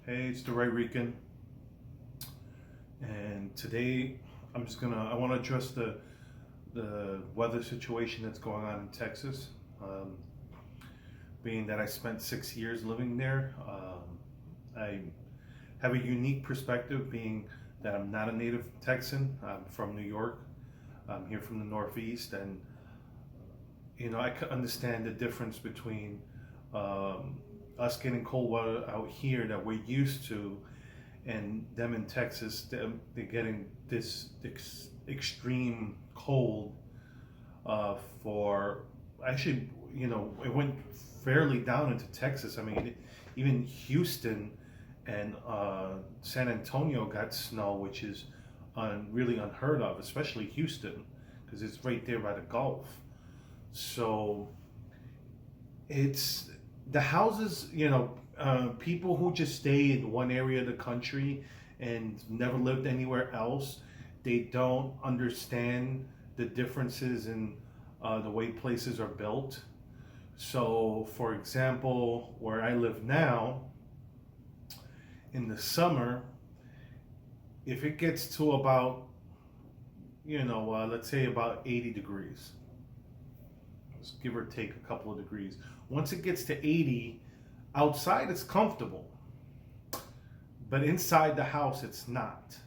Hey, it's the Right Rican, and today I want to address the weather situation that's going on in Texas. Um, Being that I spent 6 years living there, I have a unique perspective. Being that I'm not a native Texan, I'm from New York. I'm here from the Northeast, and I can understand the difference between um, us getting cold weather out here that we're used to and them in Texas, they're getting this extreme cold for actually, it went fairly down into Texas. I mean, even Houston and San Antonio got snow, which is really unheard of, especially Houston, because it's right there by the Gulf. So it's the houses, people who just stay in one area of the country and never lived anywhere else, they don't understand the differences in the way places are built. So, for example, where I live now, in the summer, if it gets to about, let's say about 80 degrees, let's give or take a couple of degrees. Once it gets to 80, outside it's comfortable, but inside the house it's not.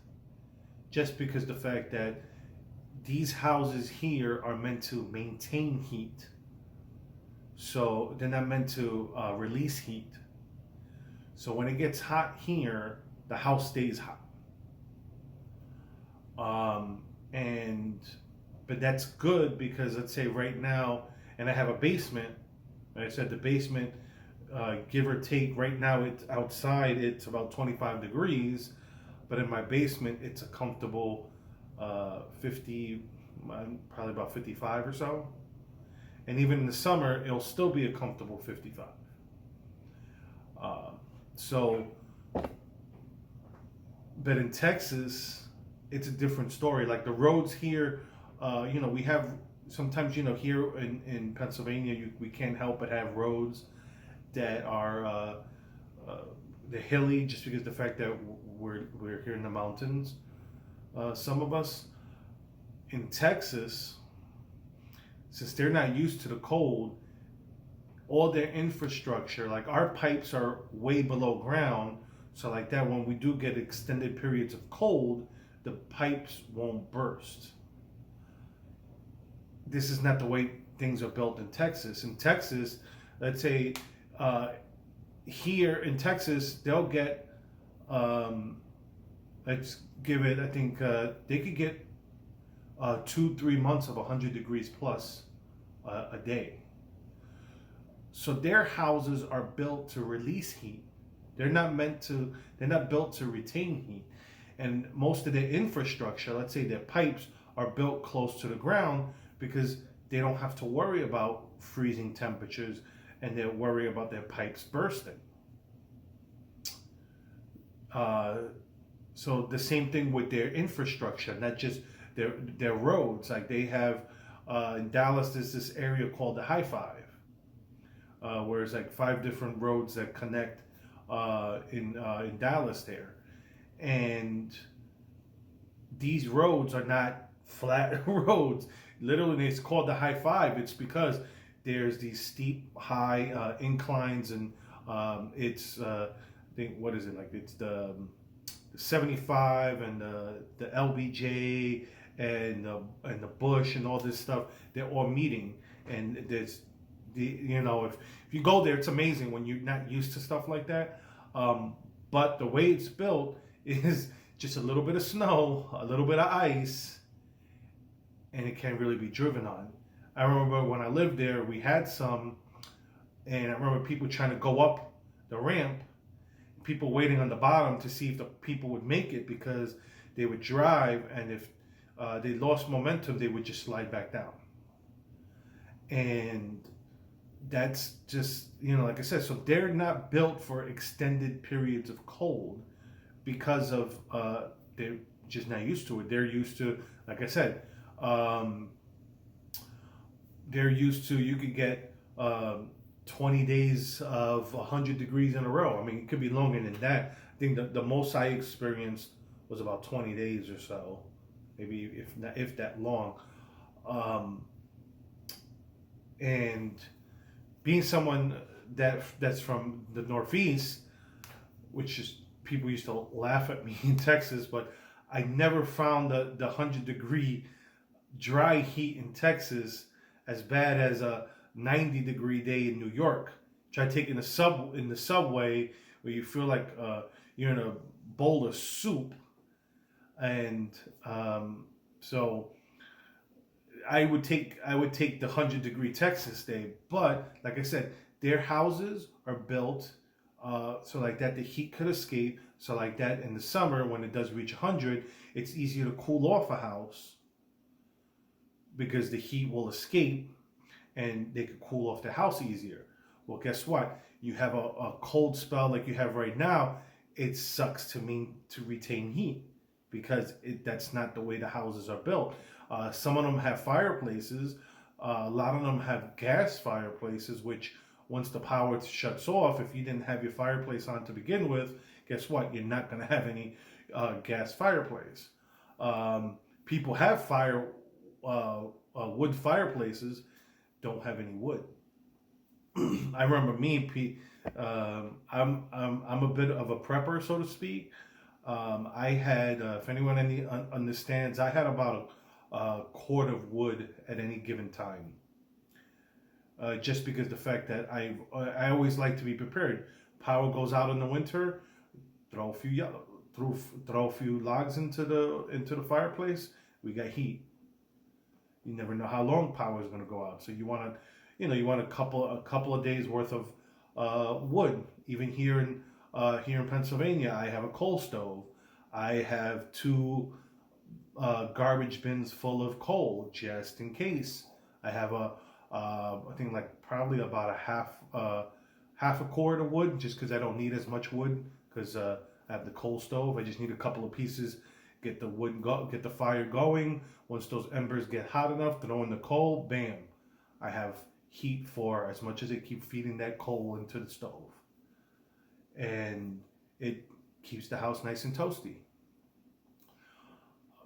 Just because the fact that these houses here are meant to maintain heat, so they're not meant to release heat. So when it gets hot here, the house stays hot. And but that's good because let's say right now, and I have a basement. Like I said, the basement, give or take, right now it's outside it's about 25 degrees, but in my basement it's a comfortable 50, probably about 55 or so. And even in the summer, it'll still be a comfortable 55. So, but in Texas, it's a different story. Like the roads here, we have sometimes, here in Pennsylvania, we can't help but have roads that are the hilly, just because the fact that we're here in the mountains. Some of us in Texas, since they're not used to the cold, all their infrastructure, like our pipes are way below ground, so like that when we do get extended periods of cold, the pipes won't burst. This is not the way things are built in Texas. In Texas, let's say here in Texas, they'll get, let's give it, I think they could get 2-3 months of 100 degrees plus a day. So their houses are built to release heat. They're not built to retain heat. And most of their infrastructure, let's say their pipes, are built close to the ground because they don't have to worry about freezing temperatures and they worry about their pipes bursting. So the same thing with their infrastructure, not just their roads. Like they have in Dallas, there's this area called the High Five, where it's like 5 different roads that connect in Dallas there, and these roads are not flat roads. Literally, it's called the High Five. It's because there's these steep, high inclines, and it's I think what is it like? It's the 75 and the LBJ and the Bush and all this stuff. They're all meeting, and there's if you go there, it's amazing when you're not used to stuff like that. But the way it's built is just a little bit of snow, a little bit of ice, and it can't really be driven on. I remember when I lived there, we had some, and I remember people trying to go up the ramp, people waiting on the bottom to see if the people would make it because they would drive, and if they lost momentum, they would just slide back down. And that's just, like I said, so they're not built for extended periods of cold because of they're just not used to it. They're used to, like I said, they're used to, you could get 20 days of 100 degrees in a row. I mean, it could be longer than that. I think the most I experienced was about 20 days or so, maybe if that long. Um, and being someone that's from the Northeast, which is people used to laugh at me in Texas, but I never found the 100-degree dry heat in Texas as bad as a 90-degree day in New York. Try taking in the subway where you feel like you're in a bowl of soup, and so I would take the 100-degree Texas day. But like I said, their houses are built so like that the heat could escape. So like that in the summer when it does reach 100, it's easier to cool off a house because the heat will escape and they could cool off the house easier. Well, guess what? You have a cold spell like you have right now. It sucks to retain heat because that's not the way the houses are built. Some of them have fireplaces. A lot of them have gas fireplaces, which once the power shuts off, if you didn't have your fireplace on to begin with, guess what? You're not going to have any gas fireplace. People have wood fireplaces, don't have any wood. I remember me. I'm a bit of a prepper, so to speak. I had, if anyone understands, I had about a cord of wood at any given time. Just because the fact that I always like to be prepared. Power goes out in the winter, throw a few logs into the fireplace. We got heat. You never know how long power is going to go out, so you want a couple of days worth of wood. Even here in Pennsylvania, I have a coal stove. I have two garbage bins full of coal just in case. I have I think like probably about half a cord of wood just because I don't need as much wood because I have the coal stove. I just need a couple of pieces, get the fire going. Once those embers get hot enough, throw in the coal, bam. I have heat for as much as I keep feeding that coal into the stove. And it keeps the house nice and toasty.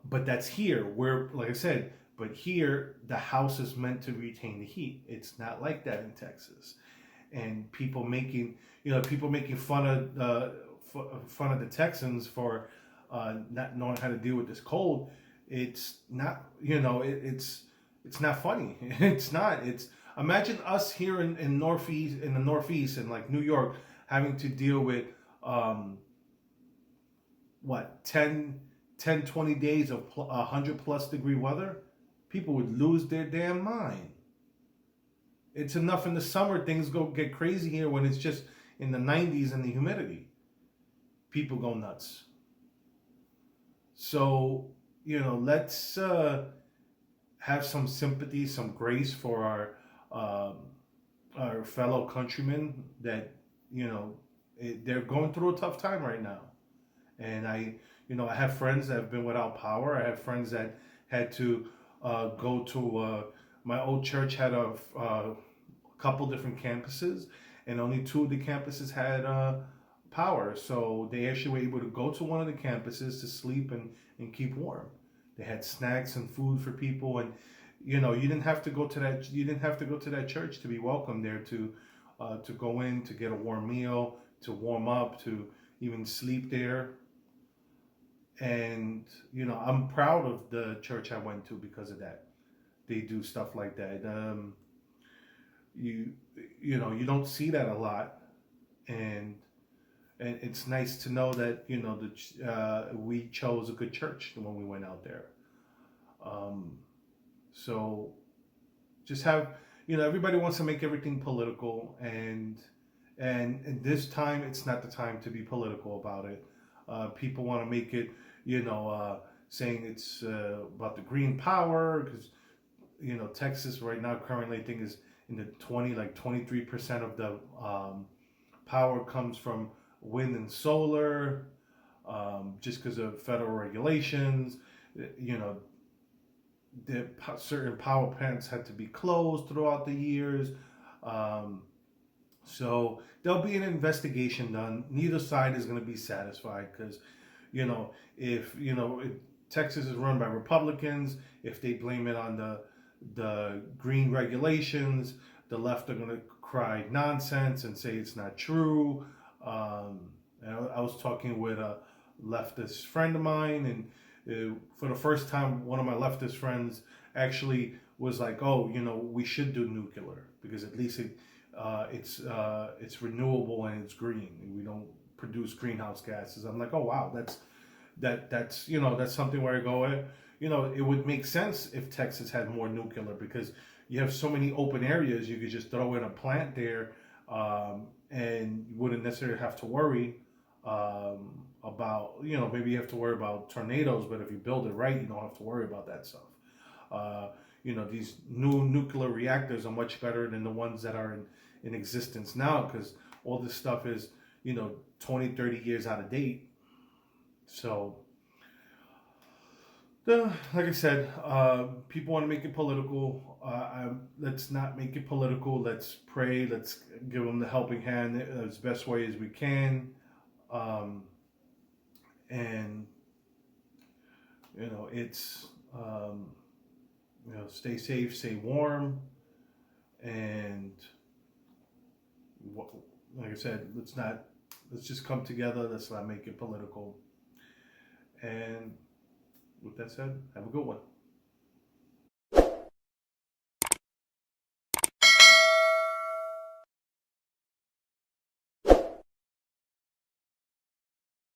But that's here where, like I said, but here the house is meant to retain the heat. It's not like that in Texas. And people making fun of the Texans for not knowing how to deal with this cold. It's not, it's not funny. It's not. Imagine us here in the Northeast and like New York having to deal with 10, 20 days of 100+ degree weather. People would lose their damn mind. It's enough in the summer, things get crazy here when it's just in the 90s and the humidity. People go nuts. So, let's have some sympathy, some grace for our fellow countrymen that, they're going through a tough time right now. And I have friends that have been without power. I have friends that had to go to my old church had a couple different campuses, and only 2 of the campuses had power. So they actually were able to go to one of the campuses to sleep and keep warm. They had snacks and food for people, and you didn't have to go to that. You didn't have to go to that church to be welcome there to go in to get a warm meal, to warm up, to even sleep there. And I'm proud of the church I went to because of that. They do stuff like that. You don't see that a lot, and it's nice to know that we chose a good church when we went out there. So just have everybody wants to make everything political, and this time it's not the time to be political about it. People want to make it saying it's about the green power because Texas right now currently I think is in the 23% of the power comes from wind and solar, just because of federal regulations. Certain power plants had to be closed throughout the years. So there'll be an investigation done. Neither side is going to be satisfied because, if Texas is run by Republicans, if they blame it on the green regulations, the left are going to cry nonsense and say it's not true. I was talking with a leftist friend of mine, and for the first time, one of my leftist friends actually was like, "Oh, we should do nuclear because at least it's renewable and it's green. And we don't produce greenhouse gases." I'm like, "Oh wow, that's something where I go, it would make sense if Texas had more nuclear because you have so many open areas. You could just throw in a plant there, and you wouldn't necessarily have to worry about, maybe you have to worry about tornadoes, but if you build it right, you don't have to worry about that stuff. These new nuclear reactors are much better than the ones that are in existence now because all this stuff is, 20, 30 years out of date. So, like I said, people want to make it political. Let's not make it political. Let's pray. Let's give them the helping hand as best way as we can. And it's stay safe, stay warm, and like I said, let's just come together. Let's not make it political. And with that said, have a good one.